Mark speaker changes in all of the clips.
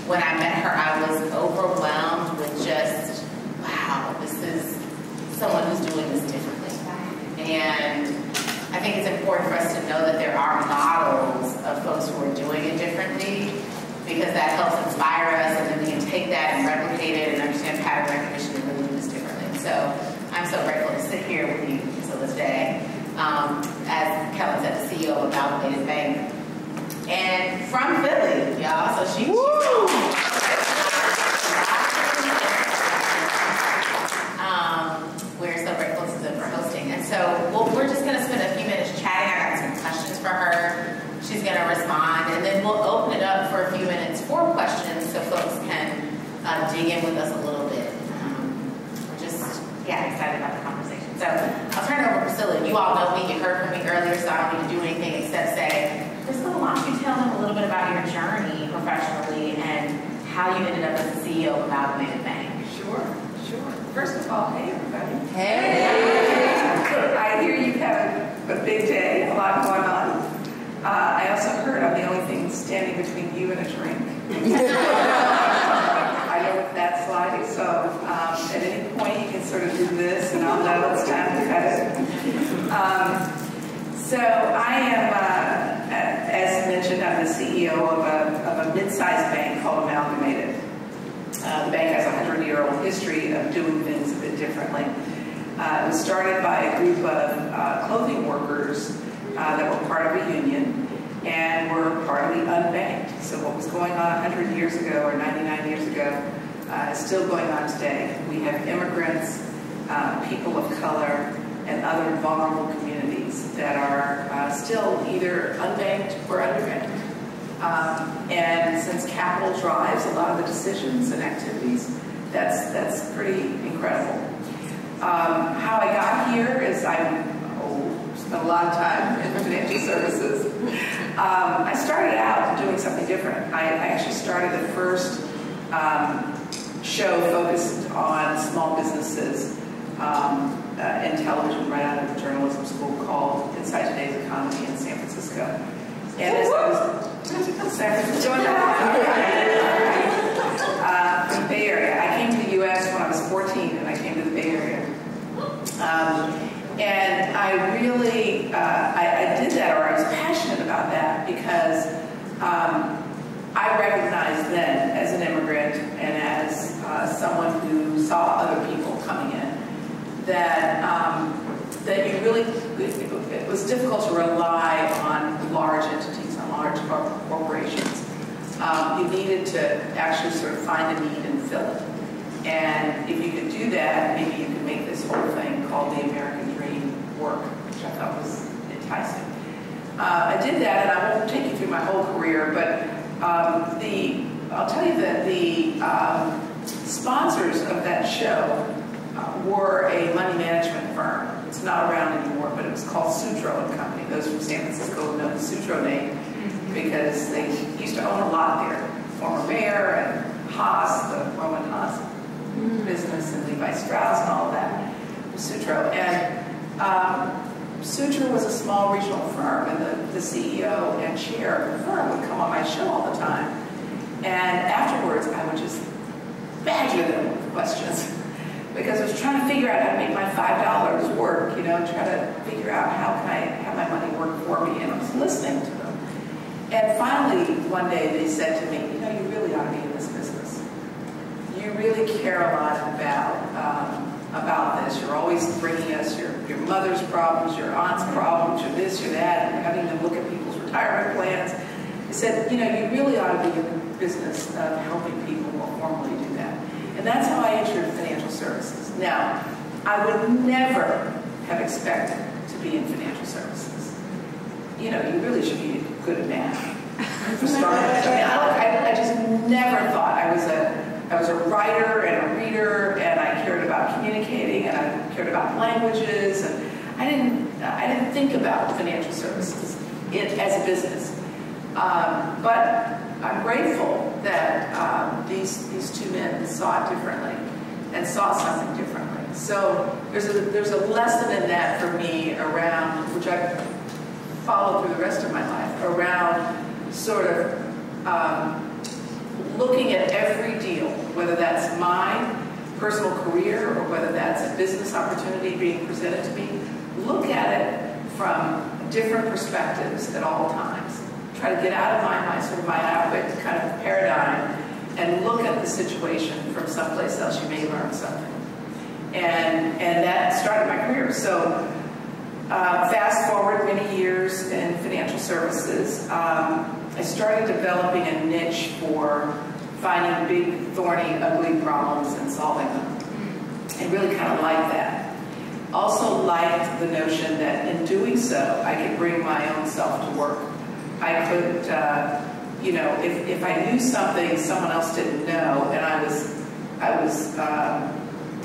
Speaker 1: when I met her, I was overwhelmed with just, wow, this is someone who's doing this differently. And I think it's important for us to know that there are models of folks who are doing it differently, because that helps inspire us, and then we can take that and replicate it and understand pattern recognition and really do this differently. And so I'm so grateful to sit here with you, Priscilla, today. As Kellen said, the CEO of Amalgamated Bank. And from Philly, y'all, so she's we're so grateful to them for hosting. And so we're just going to spend a few minutes chatting. I got some questions for her. She's going to respond, and then we'll open it up for a few minutes for questions so folks can dig in with us a little bit. We're just, excited about the conversation. So I'll turn it over to Priscilla. You all know me. You heard from me earlier, so I don't need to do anything except say, Priscilla, why don't you tell them a little bit about your journey professionally and how you ended up as the CEO of Amalgamated Bank?
Speaker 2: Sure. First of all, hey, everybody.
Speaker 1: Hey.
Speaker 2: I hear you have a big day, a lot going on. I also heard I'm the only thing standing between you and a drink. I know what that's like, so at any point you can sort of do this and I'll know it's time to cut it. So I am, as mentioned, I'm the CEO of a mid-sized bank called Amalgamated. The bank has a 100-year-old history of doing things a bit differently. It was started by a group of clothing workers that were part of a union and were partly unbanked. So what was going on 100 years ago or 99 years ago is still going on today. We have immigrants, people of color, and other vulnerable communities that are still either unbanked or underbanked. And since capital drives a lot of the decisions and activities, that's pretty incredible. How I got here is I spent a lot of time in financial services. I started out doing something different. I actually started the first show focused on small businesses in television right out of the journalism school called Inside Today's Economy in San Francisco. And as I was San Francisco, from the Bay Area. I came to the U.S. when I was 14, and I came to the Bay Area. And I really, I did that, or I was passionate about that, because I recognized then, as an immigrant and as someone who saw other people coming in, that you really, it was difficult to rely on large entities, on large corporations. You needed to actually sort of find a need and fill it. And if you could do that, maybe you could make this whole thing called the American Dream work, which I thought was enticing. I did that, and I won't take you through my whole career, but I'll tell you that the sponsors of that show were a money management firm. It's not around anymore, but it was called Sutro and Company. Those from San Francisco know the Sutro name because they used to own a lot there. Former mayor and Haas, the Roman Haas business, and Levi Strauss and all of that, Sutro. And Sutro was a small regional firm, and the CEO and chair of the firm would come on my show all the time. And afterwards, I would just badger them with questions, because I was trying to figure out how to make my $5 work, you know, try to figure out how can I have my money work for me, and I was listening to them. And finally, one day they said to me, you know, you really ought to be in this business. You really care a lot about this. You're always bringing us your mother's problems, your aunt's problems, your this, your that, and you're having them look at people's retirement plans. They said, you know, you really ought to be in the business of helping people more formally do that. And that's how I entered financial services. Now, I would never have expected to be in financial services. You know, you really should be good at math for starters. I just never thought. I was a writer and a reader, and I cared about communicating, and I cared about languages, and I didn't think about financial services as a business. But I'm grateful that these two men saw it differently and saw something differently. So there's a lesson in that for me around, which I followed through the rest of my life, around sort of looking at every deal, whether that's my personal career or whether that's a business opportunity being presented to me, look at it from different perspectives at all times. Try to get out of my sort of myopic kind of paradigm and look at the situation from someplace else. You may learn something. And that started my career. So fast forward many years in financial services, I started developing a niche for finding big, thorny, ugly problems and solving them. I really kind of liked that. Also liked the notion that in doing so, I could bring my own self to work. I could, if I knew something someone else didn't know, and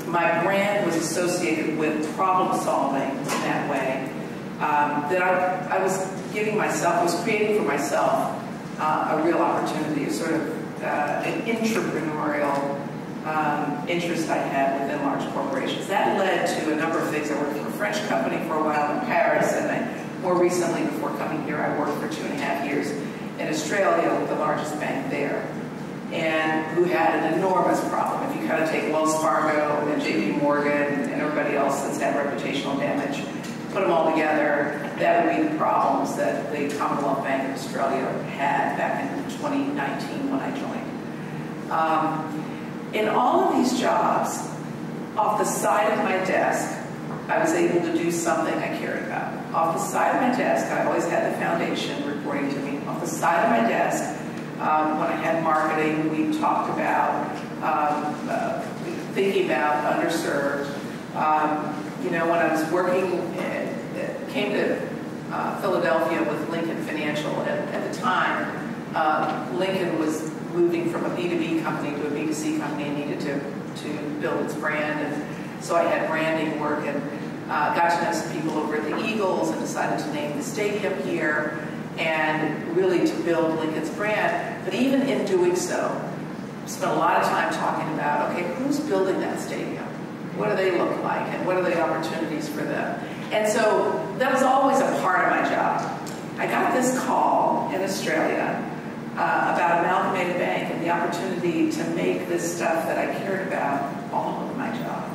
Speaker 2: my brand was associated with problem solving in that way, that I was creating for myself a real opportunity, a sort of an entrepreneurial interest I had within large corporations. That led to a number of things. I worked for a French company for a while in Paris, and more recently, before coming here, I worked for 2.5 years in Australia with the largest bank there, and who had an enormous problem. If you kind of take Wells Fargo and JP Morgan and everybody else that's had reputational damage, put them all together, that would be the problems that the Commonwealth Bank of Australia had back in 2019 when I joined. In all of these jobs, off the side of my desk, I was able to do something I cared about. Off the side of my desk, I always had the foundation reporting to me. Off the side of my desk, when I had marketing, we talked about thinking about underserved. When I was working, came to Philadelphia with Lincoln Financial. At the time, Lincoln was moving from a B2B company to a B2C company and needed to build its brand. And so I had branding work and got to know some people over at the Eagles and decided to name the stadium here and really to build Lincoln's brand. But even in doing so, spent a lot of time talking about, okay, who's building that stadium? What do they look like? And what are the opportunities for them? And so that was always a part of my job. I got this call in Australia about Amalgamated Bank and the opportunity to make this stuff that I cared about all of my job.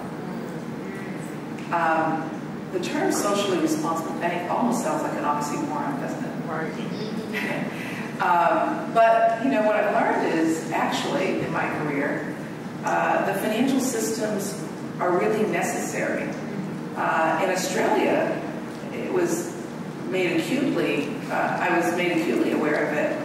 Speaker 2: The term socially responsible bank almost sounds like an oxymoron, doesn't it? Right. But what I've learned is actually in my career, the financial systems are really necessary. In Australia, it was made acutely. I was made acutely aware of it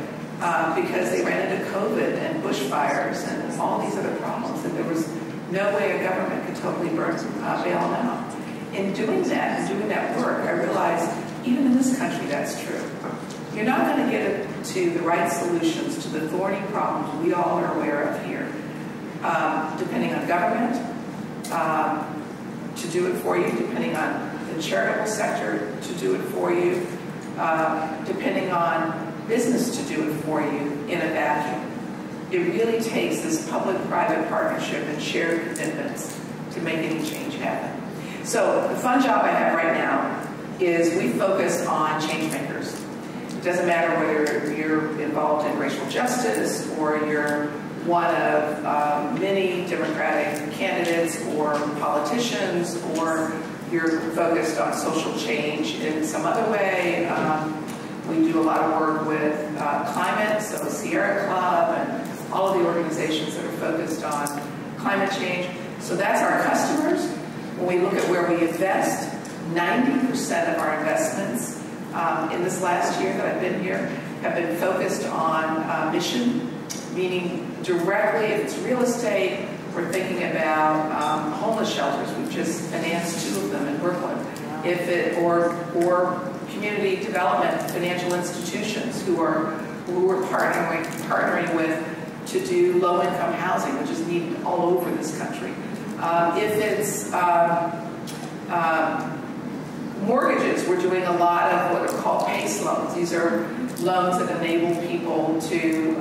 Speaker 2: because they ran into COVID and bushfires and all these other problems, and there was no way a government could totally bail them out. In doing that, work, I realized even in this country that's true. You're not going to get to the right solutions to the thorny problems we all are aware of here, depending on government, to do it for you, depending on the charitable sector to do it for you, depending on business to do it for you in a vacuum. It really takes this public-private partnership and shared commitments to make any change happen. So the fun job I have right now is we focus on change makers. It doesn't matter whether you're involved in racial justice or you're one of many Democratic candidates or politicians, or you're focused on social change in some other way. We do a lot of work with climate, so Sierra Club and all of the organizations that are focused on climate change. So that's our customers. When we look at where we invest, 90% of our investments in this last year that I've been here have been focused on mission, meaning directly, if it's real estate, we're thinking about homeless shelters. We've just financed 2 of them in Brooklyn. Or community development, financial institutions who we're partnering with to do low-income housing, which is needed all over this country. If it's mortgages, we're doing a lot of what are called PACE loans. These are loans that enable people to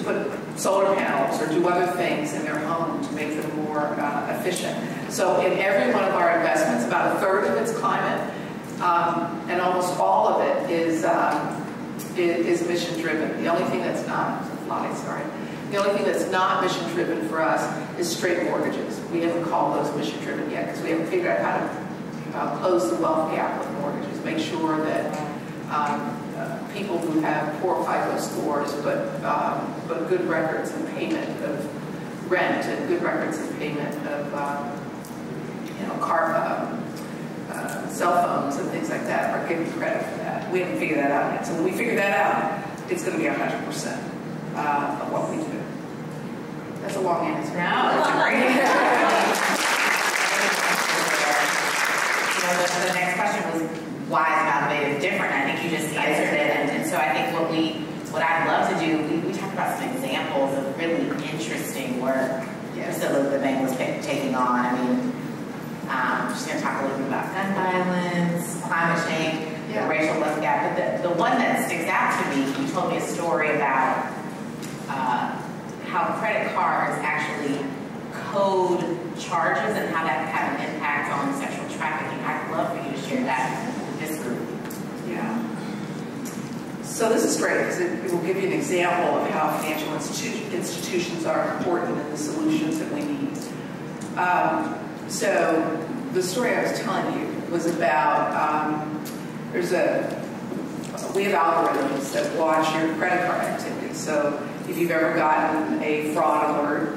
Speaker 2: put solar panels or do other things in their home to make them more efficient. So in every one of our investments, about 1/3 of it's climate, and almost all of it is mission driven. The only thing that's not, The only thing that's not mission-driven for us is straight mortgages. We haven't called those mission-driven yet because we haven't figured out how to close the wealth gap with mortgages, make sure that people who have poor FICO scores but good records in payment of rent and good records in payment of cell phones and things like that are given credit for that. We haven't figured that out yet. So when we figure that out, it's going to be 100% of what we do. That's a long answer.
Speaker 1: No, that's a great answer. The next question was, why is Amalgamated different? I think you just answered it. And so I think what I'd love to do, we talked about some examples of really interesting work Priscilla the bank was taking on. I mean, I'm just going to talk a little bit about gun violence, climate change, the racial wealth gap. But the one that sticks out to me, you told me a story about how credit cards actually code charges and how that can have an impact on sexual trafficking. I'd love for you to share that with this group.
Speaker 2: Yeah. So this is great because it will give you an example of how financial institutions are important in the solutions that we need. So the story I was telling you was about, we have algorithms that watch your credit card activity. So if you've ever gotten a fraud alert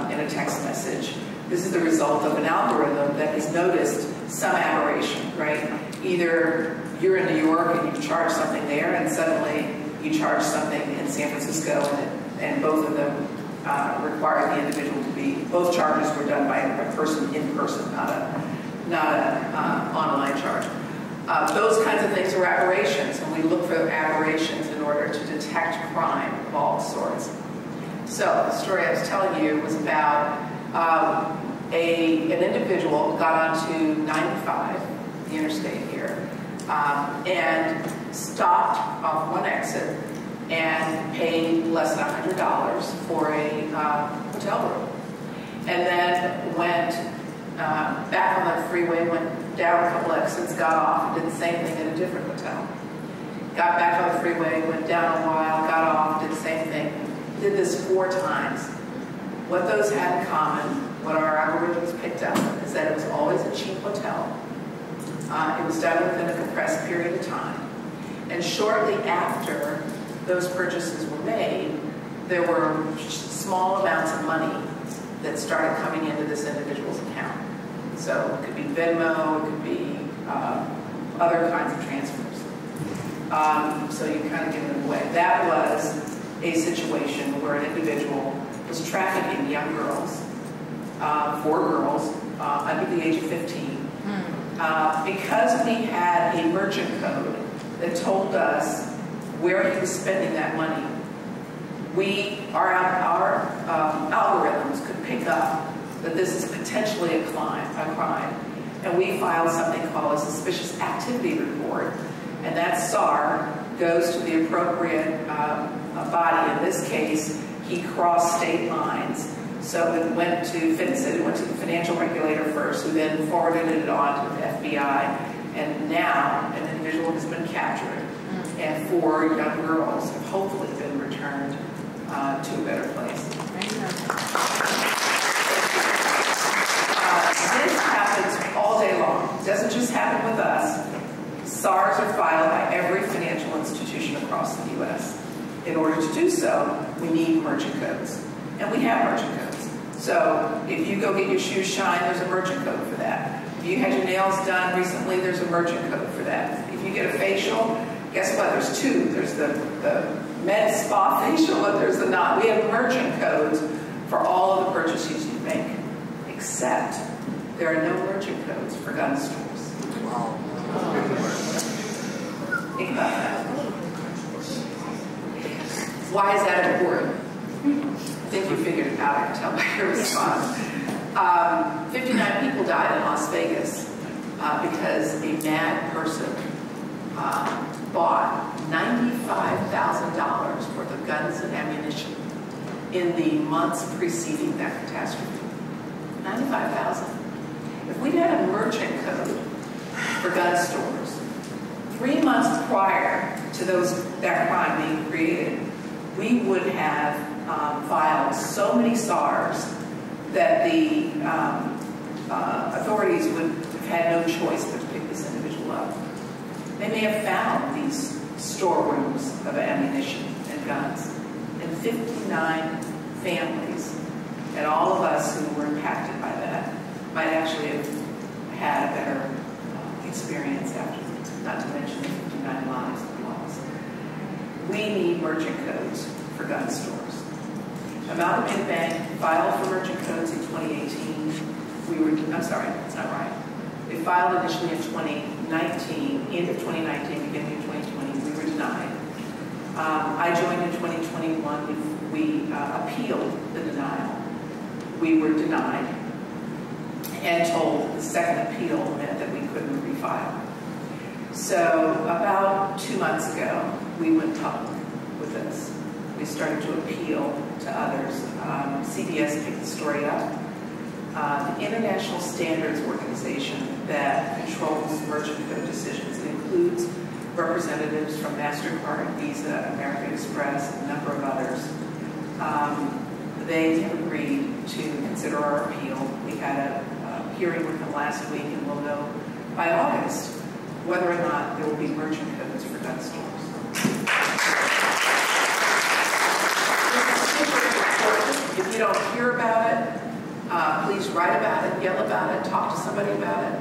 Speaker 2: in a text message, this is the result of an algorithm that has noticed some aberration, right? Either you're in New York and you charge something there, and suddenly you charge something in San Francisco, and both of them require the individual to be, both charges were done by a person in person, not an online charge. Those kinds of things are aberrations, and we look for aberrations in order to detect crime of all sorts. So the story I was telling you was about an individual got onto 95, the interstate here, and stopped off one exit and paid less than $100 for a hotel room. And then went back on the freeway, went down a couple exits, got off, and did the same thing at a different hotel. Got back on the freeway, went down a while, got off, did the same thing. Did this 4 times. What those had in common, what our algorithms picked up, is that it was always a cheap hotel. It was done within a compressed period of time. And shortly after those purchases were made, there were small amounts of money that started coming into this individual's account. So it could be Venmo, it could be other kinds of transfers. So you kind of give it away. That was a situation where an individual was trafficking young girls, 4 girls under the age of 15, because we had a merchant code that told us where he was spending that money. Our algorithms could pick up that this is potentially a crime, and we filed something called a suspicious activity report, and that SAR goes to the appropriate body. In this case, he crossed state lines, so it went to FinCEN, it went to the financial regulator first, who then forwarded it on to the FBI, and now an individual has been captured, and 4 young girls have hopefully been returned to a better place. This happens all day long. It doesn't just happen with us. SARs are filed by every financial institution across the U.S. In order to do so, we need merchant codes. And we have merchant codes. So if you go get your shoes shined, there's a merchant code for that. If you had your nails done recently, there's a merchant code for that. If you get a facial, guess what? There's 2. There's the med spa facial, but there's the not. We have merchant codes for all of the purchases you make, except there are no merchant codes for gun stores. Wow. Think about that. Why is that important? I think you figured it out. I can tell by your response. 59 people died in Las Vegas because a mad person bought $95,000 worth of guns and ammunition in the months preceding that catastrophe. $95,000. If we'd had a merchant code for gun stores 3 months prior to that crime being created, we would have filed so many SARs that the authorities would have had no choice but to pick this individual up. They may have found these storerooms of ammunition and guns in 59 families, and all of us who were impacted by that might actually have had a better experience afterwards, not to mention the 59 lives lost. We need merchant codes for gun stores. Amalgamated Bank filed for merchant codes in 2018. I'm sorry, that's not right. They filed initially in 2019, end of 2019, beginning of 2020. We were denied. I joined in 2021. We appealed the denial. We were denied and told the second appeal meant that we couldn't refile. So about 2 months ago, we went public with this. We started to appeal to others. CBS picked the story up. The International Standards Organization that controls merchant code decisions. It includes representatives from MasterCard, Visa, American Express, and a number of others. They have agreed to consider our appeal. We had a hearing with them last week, and we'll know by August whether or not there will be merchant codes for gun stores. If you don't hear about it, please write about it, yell about it, talk to somebody about it.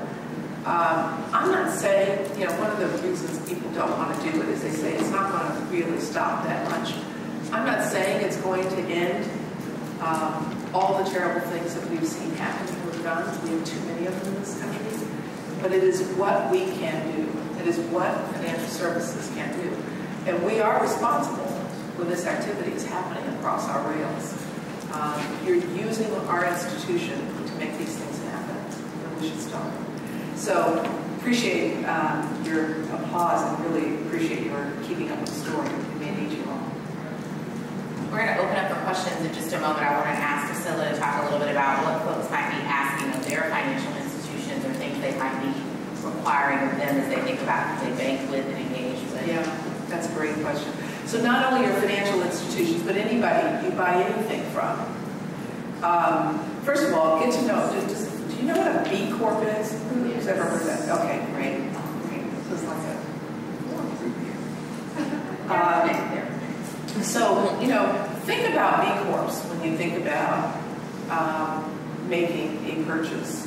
Speaker 2: I'm not saying, one of the reasons people don't want to do it is they say it's not going to really stop that much. I'm not saying it's going to end all the terrible things that we've seen happen with guns. We have too many of them in this country. But it is what we can do. It is what financial services can do. And we are responsible when this activity is happening across our rails. You're using our institution to make these things happen, and we should stop. So appreciate your applause and really appreciate your keeping up with the story. We may need you all.
Speaker 1: We're going to open up for questions in just a moment. I want to ask Priscilla to talk a little bit about what folks might be asking of their financial institutions or things they might be requiring of them as they think about who they bank with and engage with.
Speaker 2: Yeah, that's a great question. So not only your financial institutions, but anybody you buy anything from. First of all, get to know, do you know what a B Corp is? Who's ever heard that? Okay, great. This is like a group here. So, think about B Corps when you think about making a purchase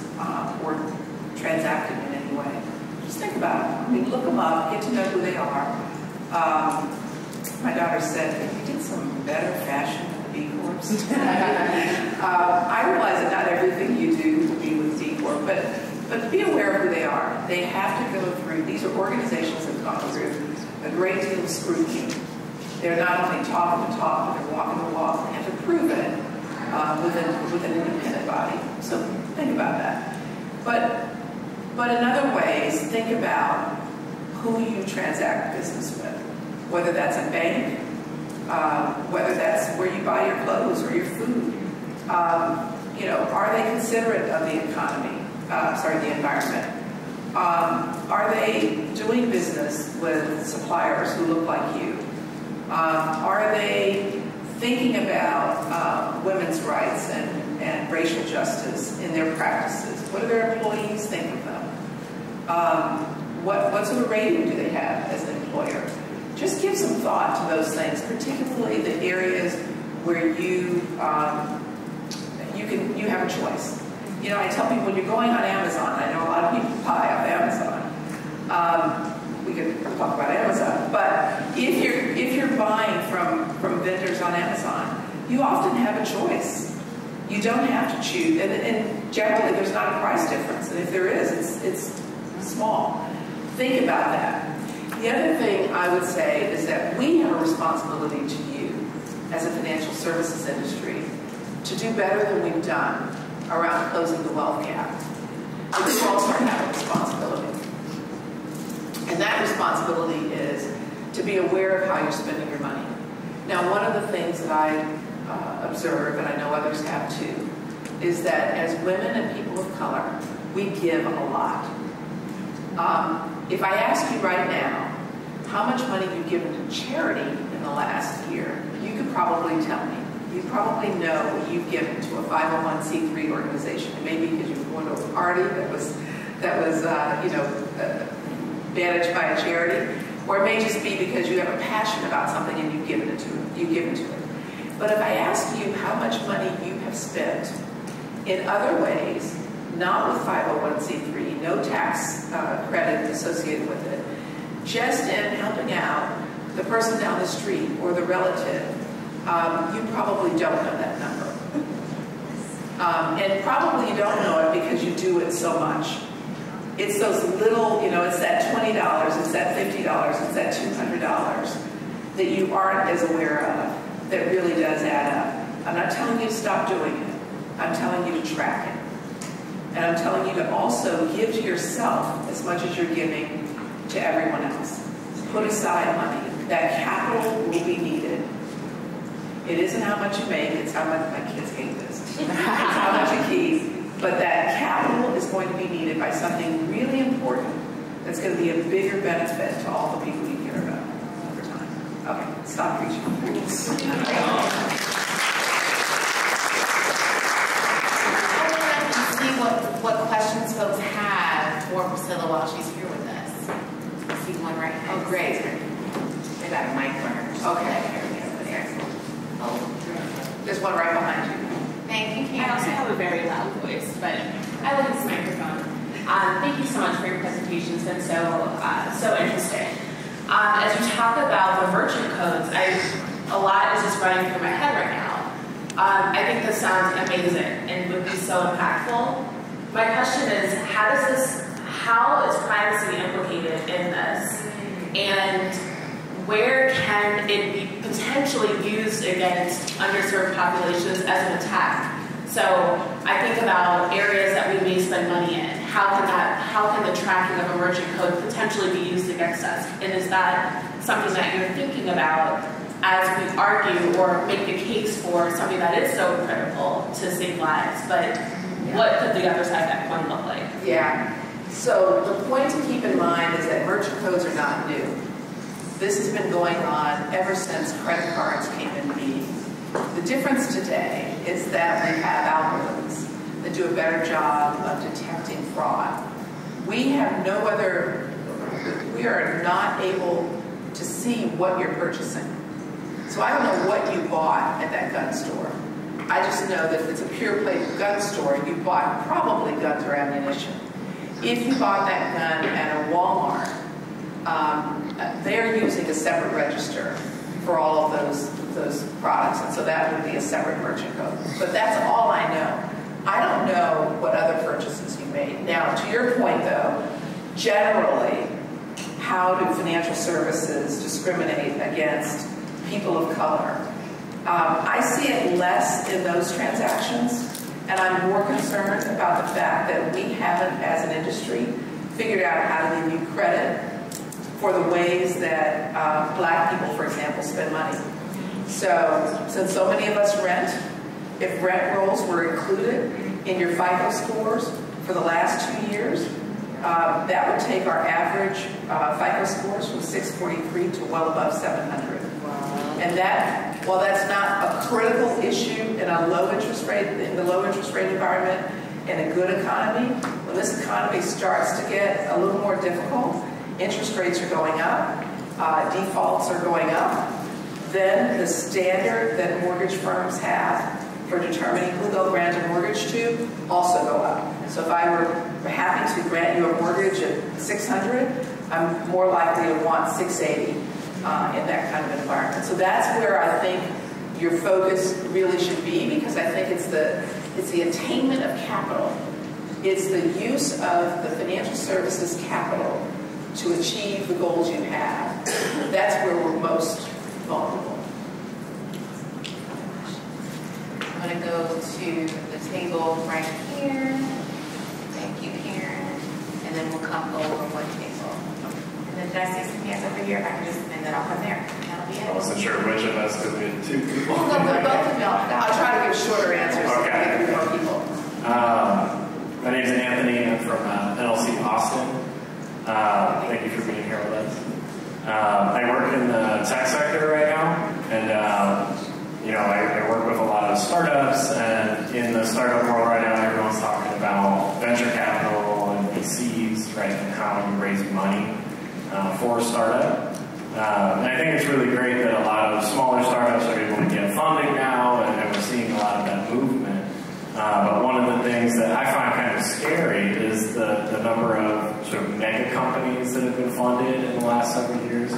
Speaker 2: or transacting in any way. Just think about it. I mean, look them up, get to know who they are. My daughter said, you did some better fashion with the B Corps. I realize that not everything you do will be with D Corp, but be aware of who they are. They have to go through, these are organizations that have gone through a great deal of scrutiny. They're not only talking the talk, but they're walking the walk. They have to prove it with an independent body. So think about that. But in other ways, think about who you transact business with. Whether that's a bank, whether that's where you buy your clothes or your food. Are they considerate of the economy, the environment? Are they doing business with suppliers who look like you? Are they thinking about women's rights and racial justice in their practices? What do their employees think of them? What sort of rating do they have as an employer? Just give some thought to those things, particularly the areas where you have a choice. I tell people when you're going on Amazon, I know a lot of people buy off Amazon. We could talk about Amazon, but if you're buying from vendors on Amazon, you often have a choice. You don't have to choose, and generally there's not a price difference, and if there is, it's small. Think about that. The other thing I would say is that we have a responsibility to you as a financial services industry to do better than we've done around closing the wealth gap. But you also have a responsibility. And that responsibility is to be aware of how you're spending your money. Now, one of the things that I observe, and I know others have too, is that as women and people of color, we give a lot. If I ask you right now how much money you've given to charity in the last year, you could probably tell me. you probably know what you've given to a 501c3 organization. It may be because you've gone to a party that was managed by a charity, or it may just be because you have a passion about something and you've given to it. But if I ask you how much money you have spent in other ways, not with 501c3, no tax credit associated with it, just in helping out the person down the street or the relative, you probably don't know that number. And probably you don't know it because you do it so much. It's those little, it's that $20, it's that $50, it's that $200 that you aren't as aware of that really does add up. I'm not telling you to stop doing it. I'm telling you to track it. And I'm telling you to also give to yourself as much as you're giving to everyone else. Put aside money. That capital will be needed. It isn't how much you make, it's how much, my kids hate this. It's how much you keep. But that capital is going to be needed by something really important that's going to be a bigger benefit to all the people you care about over time. Okay, stop preaching.
Speaker 1: What questions folks have for Priscilla while she's here with us. I see one right now.
Speaker 2: Oh, great.
Speaker 1: They got a mic for her.
Speaker 2: Okay. There's one right behind you.
Speaker 1: Thank you, Candace.
Speaker 3: I also have a very loud voice, but I love this microphone. Thank you so much for your presentation. It's been so interesting. As you talk about the merchant codes, a lot is just running through my head right now. I think this sounds amazing and would be so impactful. My question is, how is privacy implicated in this? And where can it be potentially used against underserved populations as an attack? So I think about areas that we may spend money in. How can the tracking of a merchant code potentially be used against us? And is that something that you're thinking about as we argue or make the case for something that is so critical to save lives? But what could the other side of that coin look like?
Speaker 2: Yeah. So the point to keep in mind is that merchant codes are not new. This has been going on ever since credit cards came into being. The difference today is that we have algorithms that do a better job of detecting fraud. We are not able to see what you're purchasing. So I don't know what you bought at that gun store. I just know that if it's a pure play gun store, you bought probably guns or ammunition. If you bought that gun at a Walmart, they're using a separate register for all of those products, and so that would be a separate merchant code. But that's all I know. I don't know what other purchases you made. Now, to your point, though, generally, how do financial services discriminate against people of color? I see it less in those transactions, and I'm more concerned about the fact that we haven't, as an industry, figured out how to give you credit for the ways that Black people, for example, spend money. So, since so many of us rent, if rent rolls were included in your FICO scores for the last 2 years, that would take our average FICO scores from 643 to well above 700. And that, while that's not a critical issue in a low interest rate, in the low interest rate environment, in a good economy, when this economy starts to get a little more difficult, interest rates are going up, defaults are going up, then the standard that mortgage firms have for determining who they'll grant a mortgage to also go up. So if I were happy to grant you a mortgage at $600, I'm more likely to want $680 in that kind of environment. So that's where I think your focus really should be, because I think it's the attainment of capital. It's the use of the financial services capital to achieve the goals you have. That's where we're most vulnerable.
Speaker 1: I'm going to go to the table right here. Thank you, Karen. And then we'll come over one table. And then did I see some hands over here? If I can just, and then I'll come there. That'll be it.
Speaker 4: I wasn't sure which of us, because we had two people.
Speaker 1: We'll go with both of y'all.
Speaker 2: I'll try to give shorter answers so we can get more people.
Speaker 4: My name is Anthony. I'm from NLC Austin. Thank you for being here with us. I work in the tech sector right now, and I work with a startups, and in the startup world right now, everyone's talking about venture capital and VCs, right, and how you raise money for a startup. And I think it's really great that a lot of smaller startups are able to get funding now, and we're seeing a lot of that movement. But one of the things that I find kind of scary is the number of sort of mega companies that have been funded in the last several years.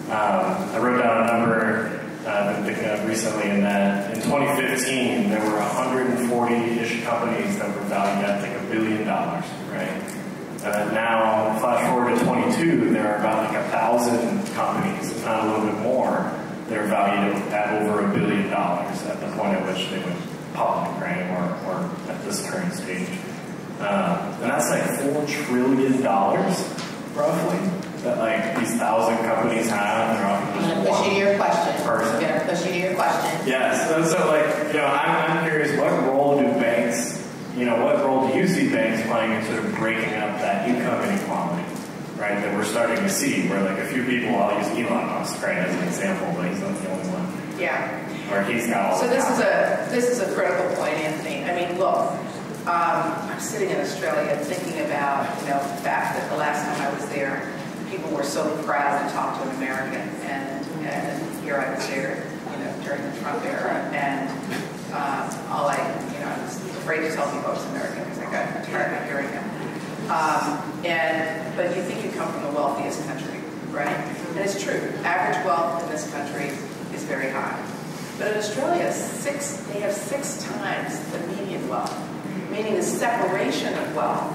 Speaker 4: I wrote down a number I've been picking up recently in that in 2015 there were 140-ish companies that were valued at like $1 billion, right? Now, flash forward to 22, there are about like 1,000 companies, if not a little bit more, that are valued at over $1 billion at the point at which they went public, right, or at this current stage. And that's like $4 trillion, roughly, that like these 1,000 companies have. And they're often just
Speaker 1: I'm going to push you to your question.
Speaker 4: Person.
Speaker 1: I'm going to push you to your question.
Speaker 4: Yes, and so like, I'm curious, what role do banks, what role do you see banks playing in sort of breaking up that income inequality, right, that we're starting to see, where like a few people, I'll use Elon Musk, right, as an example, but he's not the only one.
Speaker 2: Yeah.
Speaker 4: Or he's got all
Speaker 2: So
Speaker 4: the
Speaker 2: this is a critical point, Anthony. I mean, look, I'm sitting in Australia thinking about, the fact that the last time I was there, people were so proud to talk to an American, and here I was there, during the Trump era, and I was afraid to tell people I was American because I got tired of hearing them. But you think you come from the wealthiest country, right? And it's true. Average wealth in this country is very high. But in Australia, they have 6 times the median wealth, meaning the separation of wealth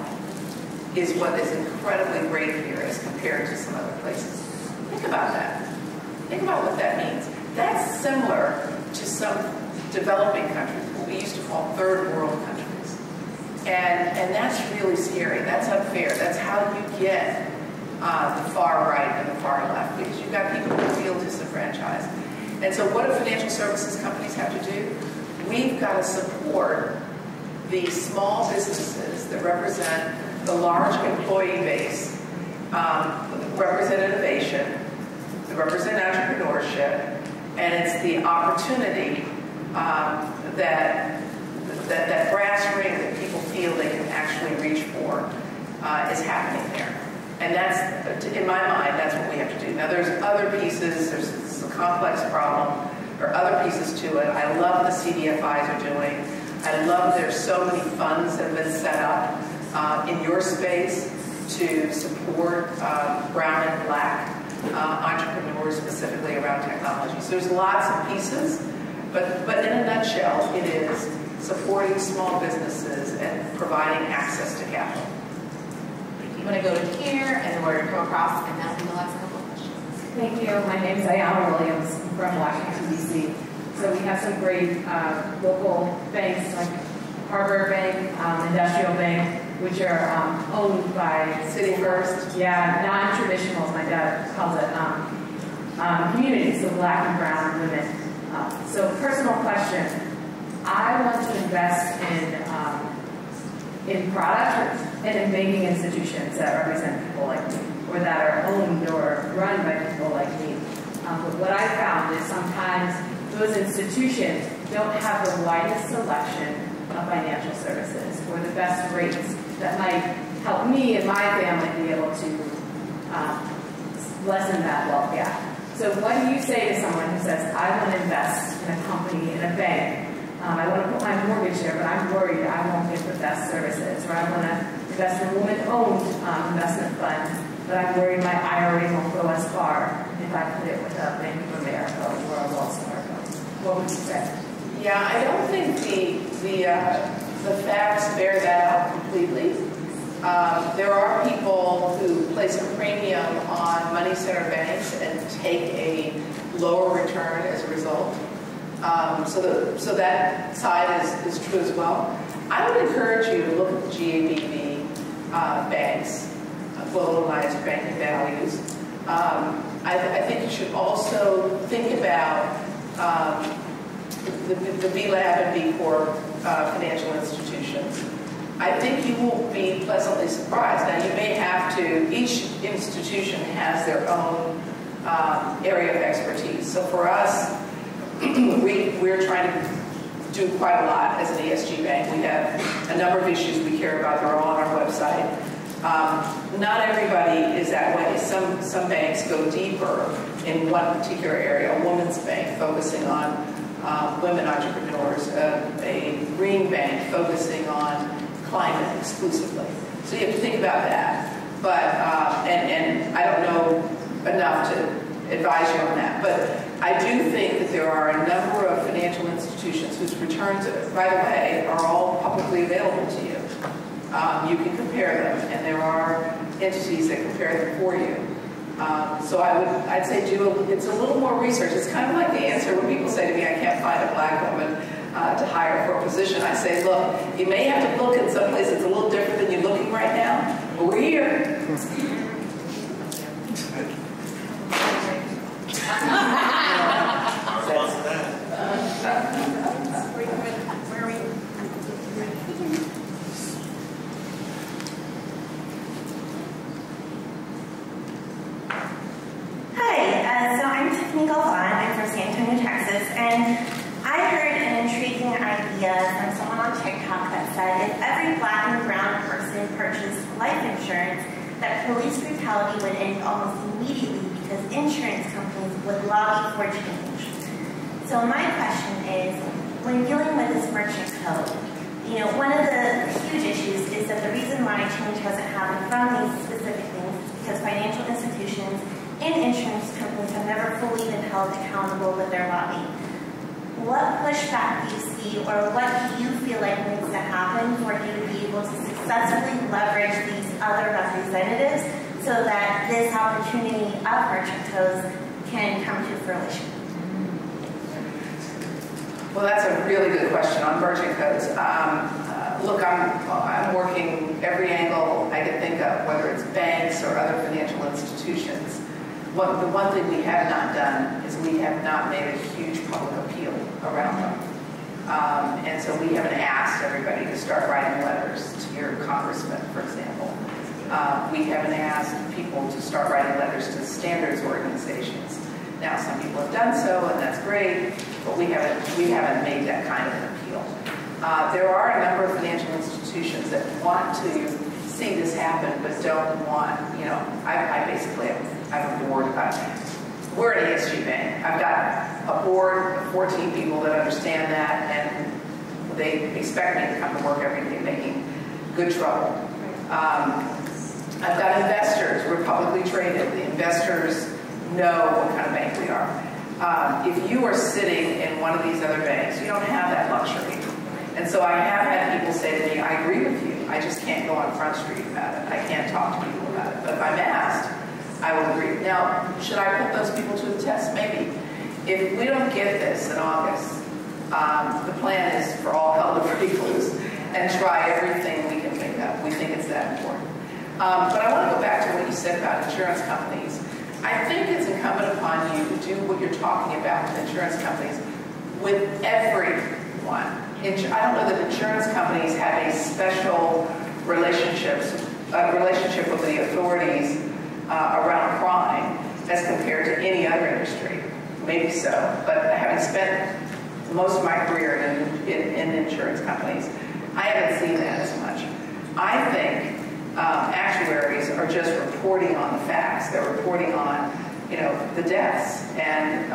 Speaker 2: is what is incredibly great here as compared to some other places. Think about that. Think about what that means. That's similar to some developing countries, what we used to call third world countries. And that's really scary. That's unfair. That's how you get the far right and the far left, because you've got people who feel disenfranchised. And so what do financial services companies have to do? We've got to support the small businesses that represent the large employee base, represent innovation, that represent entrepreneurship, and it's the opportunity that brass ring that people feel they can actually reach for is happening there. And that's, in my mind, that's what we have to do. Now, there's other pieces. It's a complex problem. There are other pieces to it. I love the CDFIs are doing. I love there's so many funds that have been set up in your space to support brown and black entrepreneurs, specifically around technology. So there's lots of pieces, but in a nutshell, it is supporting small businesses and providing access to capital.
Speaker 1: I'm going to go to here, and then we're going to come across, and that'll be the last couple of questions.
Speaker 5: Thank you. My name is Ayana Williams. I'm from Washington, D.C. So we have some great local banks like Harbor Bank, Industrial Bank, which are owned by
Speaker 2: City First.
Speaker 5: Yeah, non-traditional, as my dad calls it, communities of black and brown women. So personal question. I want to invest in product and in banking institutions that represent people like me, or that are owned or run by people like me. But what I found is sometimes those institutions don't have the widest selection of financial services or the best rates that might help me and my family be able to lessen that wealth gap. So what do you say to someone who says, I want to invest in a company, in a bank, I want to put my mortgage there, but I'm worried I won't get the best services, or I want to invest in a woman-owned investment fund, but I'm worried my IRA won't go as far if I put it with a Bank of America or a Wells Fargo. What would you say?
Speaker 2: Yeah, I don't think the facts bear that out completely. There are people who place a premium on money center banks and take a lower return as a result. So that side is true as well. I would encourage you to look at the GABV banks, globalized banking values. I think you should also think about the B Lab and B Corp financial institutions. I think you will be pleasantly surprised. Now, you may have to, each institution has their own area of expertise. So for us, we're trying to do quite a lot as an ESG bank. We have a number of issues we care about. They're all on our website. Not everybody is that way. Some banks go deeper in one particular area. A women's bank focusing on women entrepreneurs. A green bank focusing on climate exclusively. So you have to think about that. But and I don't know enough to advise you on that. But I do think that there are a number of financial institutions whose returns, by the way, are all publicly available to you. You can compare them, and there are entities that compare them for you. So I'd say it's a little more research. It's kind of like the answer when people say to me, I can't find a black woman to hire for a position. I say, look, you may have to look in some place that's a little different than you're looking right now, but we're here.
Speaker 6: I'm from San Antonio, Texas, and I heard an intriguing idea from someone on TikTok that said if every black and brown person purchased life insurance, that police brutality would end almost immediately because insurance companies would lobby for change. So my question is, when dealing with this merchant code, one of the huge issues is that the reason why change hasn't happened from these specific things is because financial institutions and insurance companies have never fully been held accountable with their lobby. What pushback do you see, or what do you feel like needs to happen for you to be able to successfully leverage these other representatives so that this opportunity of merchant codes can come to fruition?
Speaker 2: Well, that's a really good question on merchant codes. Look, I'm working every angle I can think of, whether it's banks or other financial institutions. The one thing we have not done is we have not made a huge public appeal around them. And so we haven't asked everybody to start writing letters to your congressman, for example. We haven't asked people to start writing letters to standards organizations. Now, some people have done so, and that's great, but we haven't made that kind of an appeal. There are a number of financial institutions that want to see this happen, but don't want, I basically I'm a board. We're an ESG bank. I've got a board of 14 people that understand that, and they expect me to come to work every day making good trouble. I've got investors. We're publicly traded. The investors know what kind of bank we are. If you are sitting in one of these other banks, you don't have that luxury. And so I have had people say to me, I agree with you. I just can't go on Front Street about it. I can't talk to people about it. But if I'm asked, I will agree. Now, should I put those people to the test? Maybe. If we don't get this in August, the plan is for all hell to break loose and try everything we can think of. We think it's that important. But I want to go back to what you said about insurance companies. I think it's incumbent upon you to do what you're talking about with insurance companies with everyone. I don't know that insurance companies have a special relationship with the authorities around crime as compared to any other industry. Maybe so, but having spent most of my career in insurance companies, I haven't seen that as much. I think actuaries are just reporting on the facts. They're reporting on, the deaths and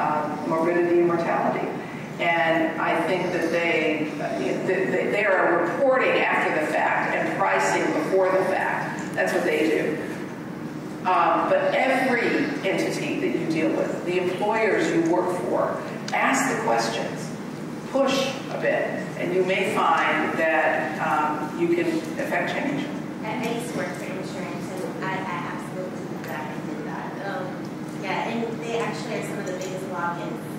Speaker 2: morbidity and mortality. And I think that they are reporting after the fact and pricing before the fact. That's what they do. But every entity that you deal with, the employers you work for, ask the questions, push a bit, and you may find that you can affect change.
Speaker 6: I used to work for insurance, and I absolutely did that. Yeah, and they actually are some of the biggest lobbyists.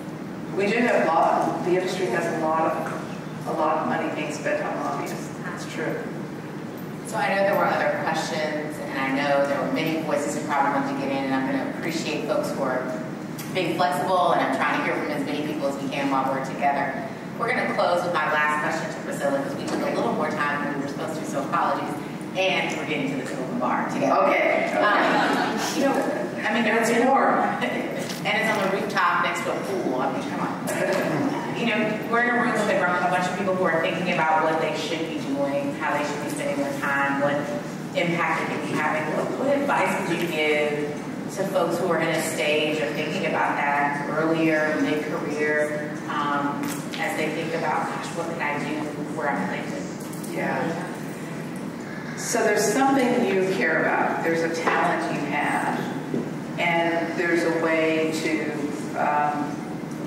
Speaker 2: We do have the industry has a lot of money being spent on lobbyists. That's true.
Speaker 1: So I know there were other questions, and I know there were many voices who probably wanted to get in, and I'm going to appreciate folks who are being flexible, and I'm trying to hear from as many people as we can while we're together. We're going to close with my last question to Priscilla, because we took a little more time than we were supposed to, so apologies. And we're getting to the open bar together.
Speaker 2: Okay.
Speaker 1: There's more. And it's on the rooftop next to a pool. I mean, come on. you know, we're in a room with a bunch of people who are thinking about what they should be doing, how they should be spending their time, what impact it could be having. What advice would you give to folks who are in a stage of thinking about that earlier, mid-career, as they think about, gosh, what can I do where I'm planted?
Speaker 2: Yeah. So there's something you care about. There's a talent you have, and there's a way to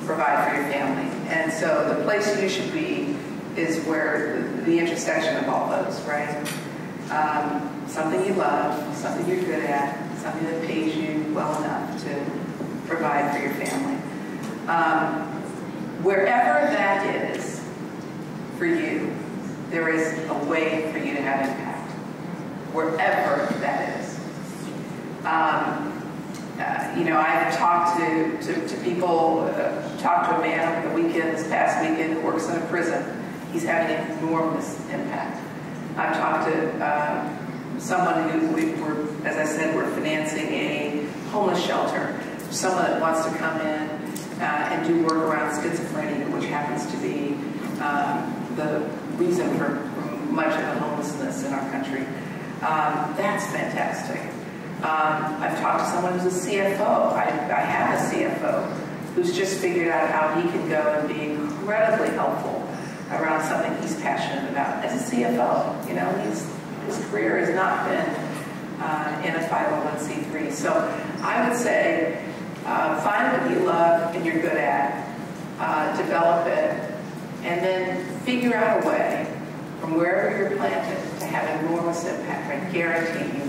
Speaker 2: provide for your family. And so the place you should be is where the intersection of all those, right? Something you love, something you're good at, something that pays you well enough to provide for your family. Wherever that is for you, there is a way for you to have impact. Wherever that is. You know, I've talked to people, talked to a man over the weekend, this past weekend, who works in a prison. He's having an enormous impact. I've talked to someone who as I said, we're financing a homeless shelter. Someone that wants to come in and do work around schizophrenia, which happens to be the reason for much of the homelessness in our country. That's fantastic. I've talked to someone who's a CFO. I have a CFO who's just figured out how he can go and be incredibly helpful around something he's passionate about. As a CFO, you know, his career has not been in a 501c3. So I would say find what you love and you're good at, develop it, and then figure out a way from wherever you're planted to have enormous impact. I guarantee you